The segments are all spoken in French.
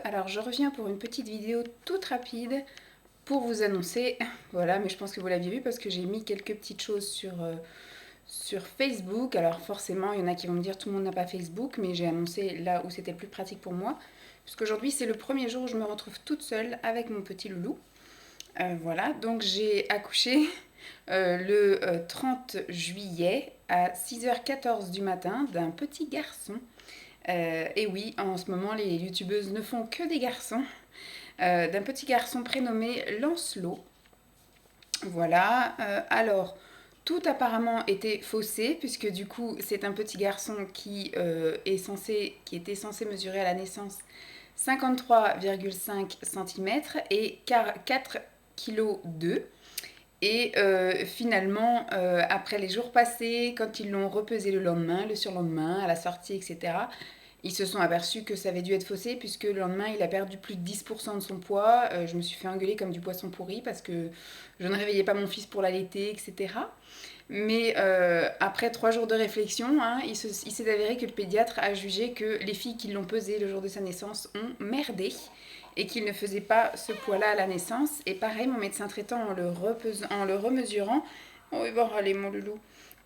Alors je reviens pour une petite vidéo toute rapide pour vous annoncer, voilà, mais je pense que vous l'aviez vu parce que j'ai mis quelques petites choses sur Facebook. Alors forcément, il y en a qui vont me dire tout le monde n'a pas Facebook, mais j'ai annoncé là où c'était le plus pratique pour moi. Puisqu'aujourd'hui c'est le premier jour où je me retrouve toute seule avec mon petit loulou. Voilà, donc j'ai accouché le 30 juillet à 6h14 du matin d'un petit garçon. Et oui, en ce moment, les youtubeuses ne font que des garçons. D'un petit garçon prénommé Lancelot. Voilà. Alors, tout apparemment était faussé, puisque du coup, c'est un petit garçon qui était censé mesurer à la naissance 53,5 cm et 4,2 kg. Et finalement, après les jours passés, quand ils l'ont repesé le lendemain, le surlendemain, à la sortie, etc., ils se sont aperçus que ça avait dû être faussé, puisque le lendemain, il a perdu plus de 10% de son poids. Je me suis fait engueuler comme du poisson pourri, parce que je ne réveillais pas mon fils pour l'allaiter, etc. Mais après 3 jours de réflexion, hein, il s'est avéré que le pédiatre a jugé que les filles qui l'ont pesé le jour de sa naissance ont merdé et qu'il ne faisait pas ce poids-là à la naissance. Et pareil, mon médecin traitant, en le remesurant, oh, il va râler mon loulou.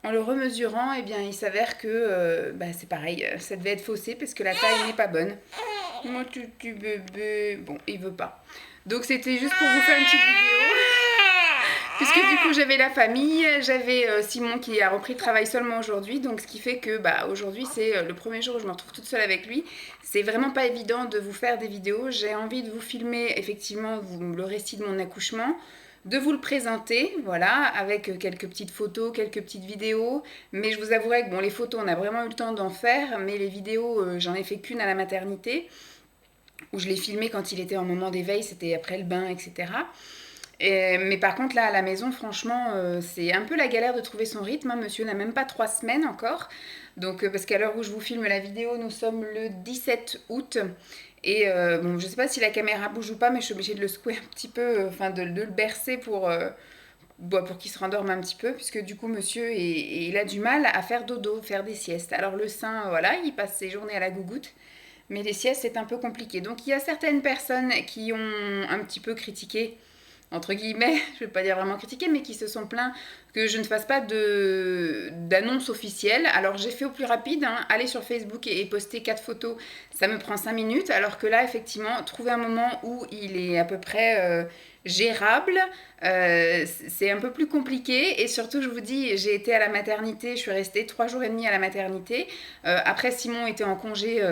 En le remesurant, eh bien, il s'avère que c'est pareil, ça devait être faussé parce que la taille n'est pas bonne. Mon petit bébé, bon, il veut pas. Donc c'était juste pour vous faire une petite vidéo. Puisque du coup j'avais la famille, j'avais Simon qui a repris le travail seulement aujourd'hui, donc ce qui fait que aujourd'hui c'est le premier jour où je me retrouve toute seule avec lui. C'est vraiment pas évident de vous faire des vidéos, j'ai envie de vous filmer effectivement le récit de mon accouchement, de vous le présenter, voilà, avec quelques petites photos, quelques petites vidéos, mais je vous avouerai que bon, les photos on a vraiment eu le temps d'en faire, mais les vidéos j'en ai fait qu'une à la maternité, où je l'ai filmé quand il était en moment d'éveil, c'était après le bain, etc. Mais par contre, là, à la maison, franchement, c'est un peu la galère de trouver son rythme, hein. Monsieur n'a même pas 3 semaines encore. Donc, parce qu'à l'heure où je vous filme la vidéo, nous sommes le 17 août. Et bon, je sais pas si la caméra bouge ou pas, mais je suis obligée de le secouer un petit peu, enfin de le bercer pour qu'il se rendorme un petit peu, puisque du coup, monsieur, il a du mal à faire dodo, faire des siestes. Alors, le sein, voilà, il passe ses journées à la gougoute. Mais les siestes, c'est un peu compliqué. Donc, il y a certaines personnes qui ont un petit peu critiqué entre guillemets, je ne vais pas dire vraiment critiquer, mais qui se sont plaints que je ne fasse pas d'annonce officielle. Alors j'ai fait au plus rapide, hein, aller sur Facebook et poster 4 photos, ça me prend 5 minutes, alors que là, effectivement, trouver un moment où il est à peu près gérable, c'est un peu plus compliqué. Et surtout, je vous dis, j'ai été à la maternité, je suis restée 3 jours et demi à la maternité. Après, Simon était en congé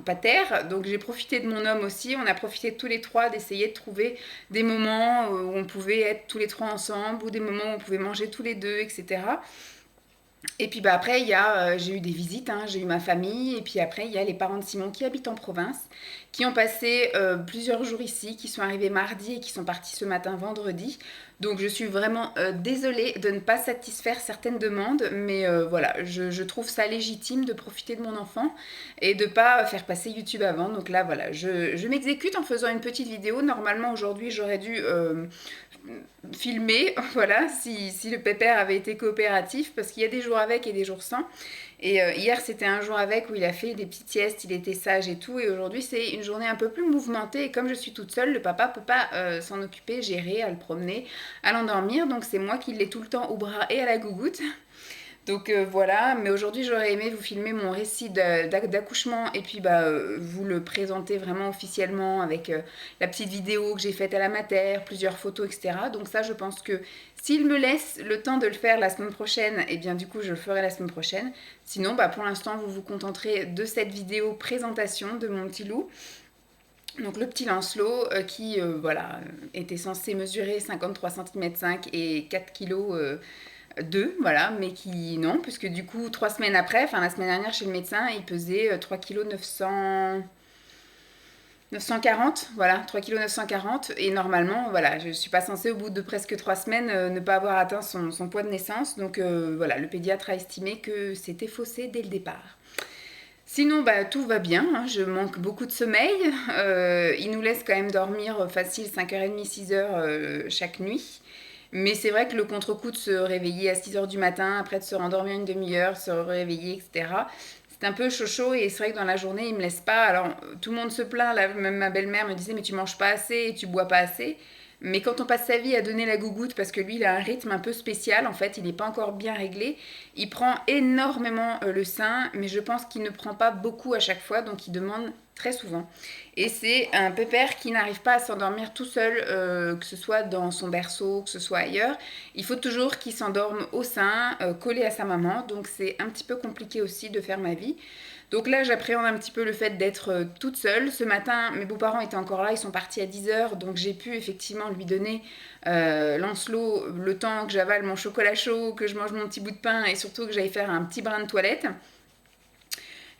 pater, donc j'ai profité de mon homme aussi. On a profité tous les trois d'essayer de trouver des moments où on pouvait être tous les trois ensemble, ou des moments où on pouvait manger tous les deux, etc. Et puis après, j'ai eu des visites, hein, j'ai eu ma famille, et puis après, il y a les parents de Simon qui habitent en province, qui ont passé plusieurs jours ici, qui sont arrivés mardi et qui sont partis ce matin vendredi. Donc je suis vraiment désolée de ne pas satisfaire certaines demandes, mais voilà, je trouve ça légitime de profiter de mon enfant et de ne pas faire passer YouTube avant. Donc là, voilà, je m'exécute en faisant une petite vidéo. Normalement, aujourd'hui, j'aurais dû filmer, voilà, si le pépère avait été coopératif, parce qu'il y a des jours avec et des jours sans. Et hier, c'était un jour avec où il a fait des petites siestes, il était sage et tout. Et aujourd'hui, c'est une journée un peu plus mouvementée. Et comme je suis toute seule, le papa peut pas s'en occuper, gérer, à le promener, à l'endormir. Donc c'est moi qui l'ai tout le temps au bras et à la gougoute. Donc voilà, mais aujourd'hui j'aurais aimé vous filmer mon récit d'accouchement et puis vous le présenter vraiment officiellement avec la petite vidéo que j'ai faite à la mater, plusieurs photos, etc. Donc ça, je pense que s'il me laisse le temps de le faire la semaine prochaine, et bien du coup je le ferai la semaine prochaine. Sinon, pour l'instant, vous vous contenterez de cette vidéo présentation de mon petit loup. Donc le petit Lancelot qui était censé mesurer 53 cm 5 et 4 kg 2, voilà, mais qui non, puisque du coup 3 semaines après, enfin la semaine dernière chez le médecin, il pesait 3 kg 940, voilà, 3 kg 940, et normalement, voilà, je suis pas censée au bout de presque 3 semaines ne pas avoir atteint son poids de naissance, donc voilà, le pédiatre a estimé que c'était faussé dès le départ. Sinon, tout va bien, hein, je manque beaucoup de sommeil, il nous laisse quand même dormir facile 5h30, 6h chaque nuit. Mais c'est vrai que le contre-coup de se réveiller à 6h du matin, après de se rendormir une demi-heure, se réveiller, etc., c'est un peu chaud et c'est vrai que dans la journée, il me laisse pas. Alors, tout le monde se plaint, là, même ma belle-mère me disait, mais tu manges pas assez et tu bois pas assez. Mais quand on passe sa vie à donner la gougoute, parce que lui, il a un rythme un peu spécial, en fait, il n'est pas encore bien réglé, il prend énormément le sein, mais je pense qu'il ne prend pas beaucoup à chaque fois, donc il demande très souvent. Et c'est un pépère qui n'arrive pas à s'endormir tout seul, que ce soit dans son berceau, que ce soit ailleurs. Il faut toujours qu'il s'endorme au sein, collé à sa maman, donc c'est un petit peu compliqué aussi de faire ma vie. Donc là, j'appréhende un petit peu le fait d'être toute seule. Ce matin, mes beaux-parents étaient encore là, ils sont partis à 10 h, donc j'ai pu effectivement lui donner Lancelot le temps que j'avale mon chocolat chaud, que je mange mon petit bout de pain et surtout que j'aille faire un petit brin de toilette.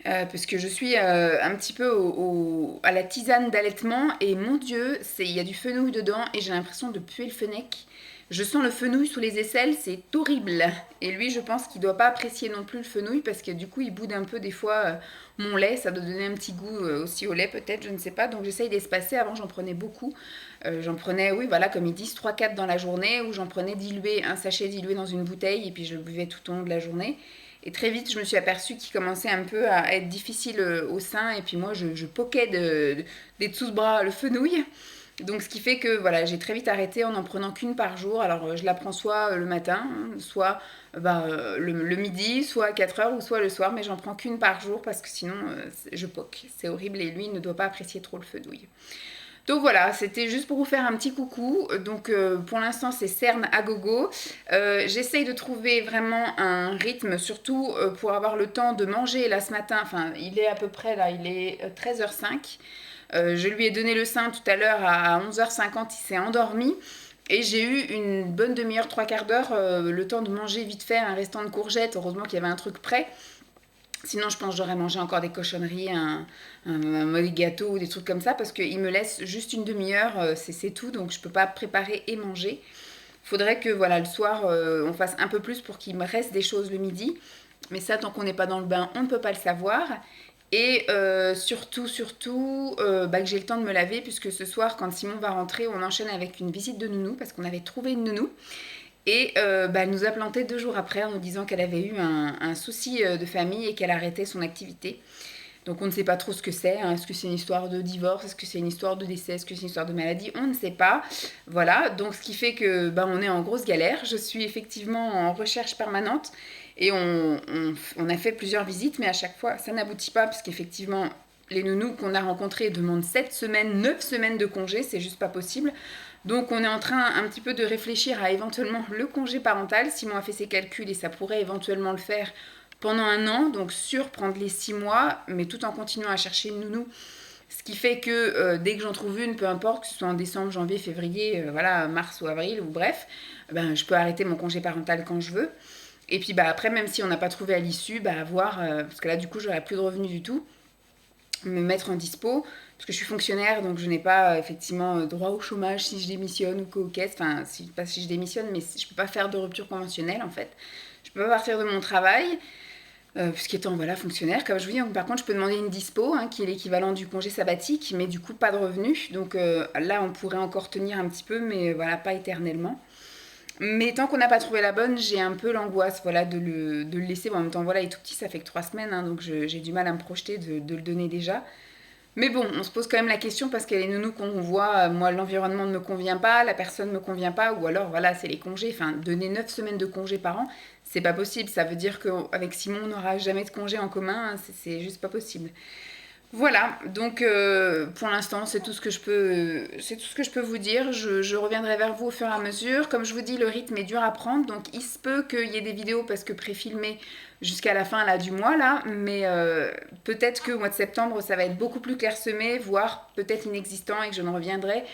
Parce que je suis un petit peu à la tisane d'allaitement et mon Dieu, il y a du fenouil dedans et j'ai l'impression de puer le fennec. Je sens le fenouil sous les aisselles, c'est horrible. Et lui, je pense qu'il doit pas apprécier non plus le fenouil parce que du coup, il boude un peu des fois mon lait. Ça doit donner un petit goût aussi au lait peut-être, je ne sais pas. Donc j'essaye d'espacer. Avant, j'en prenais beaucoup. J'en prenais, oui, voilà, comme ils disent, 3-4 dans la journée ou j'en prenais dilué, un sachet dilué dans une bouteille et puis je le buvais tout au long de la journée. Et très vite, je me suis aperçue qu'il commençait un peu à être difficile au sein. Et puis moi, je poquais des dessous de bras le fenouil. Donc ce qui fait que voilà, j'ai très vite arrêté en n'en prenant qu'une par jour. Alors je la prends soit le matin, soit le midi, soit à 4 heures ou soit le soir. Mais j'en prends qu'une par jour parce que sinon je poque. C'est horrible et lui il ne doit pas apprécier trop le fenouil. Donc voilà, c'était juste pour vous faire un petit coucou. Donc pour l'instant c'est cerne à gogo. J'essaye de trouver vraiment un rythme, surtout pour avoir le temps de manger là ce matin. Enfin il est à peu près là, il est 13h05. Je lui ai donné le sein tout à l'heure à 11h50, il s'est endormi. Et j'ai eu une bonne demi-heure, trois quarts d'heure, le temps de manger vite fait un restant de courgettes. Heureusement qu'il y avait un truc prêt. Sinon, je pense que j'aurais mangé encore des cochonneries, un mauvais gâteau ou des trucs comme ça, parce qu'il me laisse juste une demi-heure, c'est tout, donc je peux pas préparer et manger. Il faudrait que voilà, le soir, on fasse un peu plus pour qu'il me reste des choses le midi. Mais ça, tant qu'on n'est pas dans le bain, on ne peut pas le savoir. Et surtout, que j'ai le temps de me laver, puisque ce soir, quand Simon va rentrer, on enchaîne avec une visite de nounou, parce qu'on avait trouvé une nounou. Et elle nous a planté 2 jours après en nous disant qu'elle avait eu un souci de famille et qu'elle arrêtait son activité. Donc on ne sait pas trop ce que c'est. Hein. Est-ce que c'est une histoire de divorce? Est-ce que c'est une histoire de décès? Est-ce que c'est une histoire de maladie? On ne sait pas. Voilà, donc ce qui fait que on est en grosse galère. Je suis effectivement en recherche permanente et on a fait plusieurs visites, mais à chaque fois ça n'aboutit pas parce qu'effectivement les nounous qu'on a rencontrés demandent 7 semaines, 9 semaines de congé, c'est juste pas possible. Donc on est en train un petit peu de réfléchir à éventuellement le congé parental. Simon a fait ses calculs et ça pourrait éventuellement le faire pendant un an, donc sur prendre les 6 mois, mais tout en continuant à chercher une nounou. Ce qui fait que dès que j'en trouve une, peu importe, que ce soit en décembre, janvier, février, voilà, mars ou avril, ou bref, je peux arrêter mon congé parental quand je veux. Et puis après, même si on n'a pas trouvé à l'issue, voir, parce que là du coup j'aurai plus de revenus du tout, me mettre en dispo, parce que je suis fonctionnaire, donc je n'ai pas effectivement droit au chômage si je démissionne ou qu'aux caisses, enfin pas si je démissionne, mais je peux pas faire de rupture conventionnelle en fait. Je peux pas partir de mon travail, puisqu'étant voilà, fonctionnaire, comme je vous dis. Donc, par contre, je peux demander une dispo, hein, qui est l'équivalent du congé sabbatique, mais du coup, pas de revenus. Donc là, on pourrait encore tenir un petit peu, mais voilà, pas éternellement. Mais tant qu'on n'a pas trouvé la bonne, j'ai un peu l'angoisse voilà, de le laisser. Bon, en même temps, voilà, il est tout petit, ça fait que 3 semaines, hein, donc j'ai du mal à me projeter de le donner déjà. Mais bon, on se pose quand même la question parce qu'il y a les nounous qu'on voit, moi l'environnement ne me convient pas, la personne ne me convient pas, ou alors voilà, c'est les congés. Enfin, donner 9 semaines de congés par an, c'est pas possible. Ça veut dire qu'avec Simon, on n'aura jamais de congés en commun, hein, c'est juste pas possible. Voilà, donc pour l'instant, c'est tout ce que je peux vous dire. Je reviendrai vers vous au fur et à mesure. Comme je vous dis, le rythme est dur à prendre, donc il se peut qu'il y ait des vidéos parce que préfilmées jusqu'à la fin là, du mois là, mais peut-être qu'au mois de septembre, ça va être beaucoup plus clairsemé, voire peut-être inexistant et que je ne reviendrai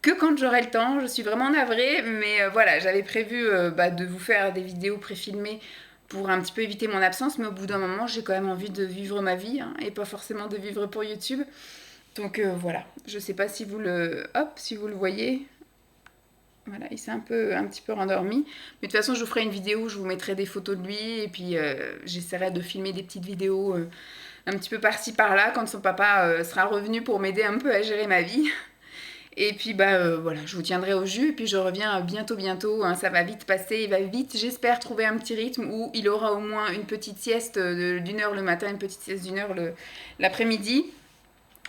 que quand j'aurai le temps. Je suis vraiment navrée, mais voilà, j'avais prévu de vous faire des vidéos préfilmées pour un petit peu éviter mon absence, mais au bout d'un moment, j'ai quand même envie de vivre ma vie, hein, et pas forcément de vivre pour YouTube. Donc voilà, je sais pas si vous le voyez. Voilà, il s'est un petit peu rendormi. Mais de toute façon, je vous ferai une vidéo où je vous mettrai des photos de lui, et puis j'essaierai de filmer des petites vidéos un petit peu par-ci par-là quand son papa sera revenu pour m'aider un peu à gérer ma vie. Et puis voilà, je vous tiendrai au jus et puis je reviens bientôt, hein, ça va vite passer, il va vite, j'espère trouver un petit rythme où il aura au moins une petite sieste d'une heure le matin, une petite sieste d'une heure l'après-midi,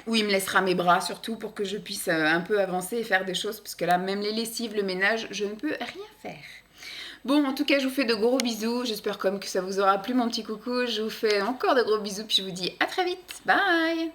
où il me laissera mes bras surtout pour que je puisse un peu avancer et faire des choses, parce que là, même les lessives, le ménage, je ne peux rien faire. Bon, en tout cas, je vous fais de gros bisous. J'espère comme que ça vous aura plu, mon petit coucou. Je vous fais encore de gros bisous, puis je vous dis à très vite. Bye!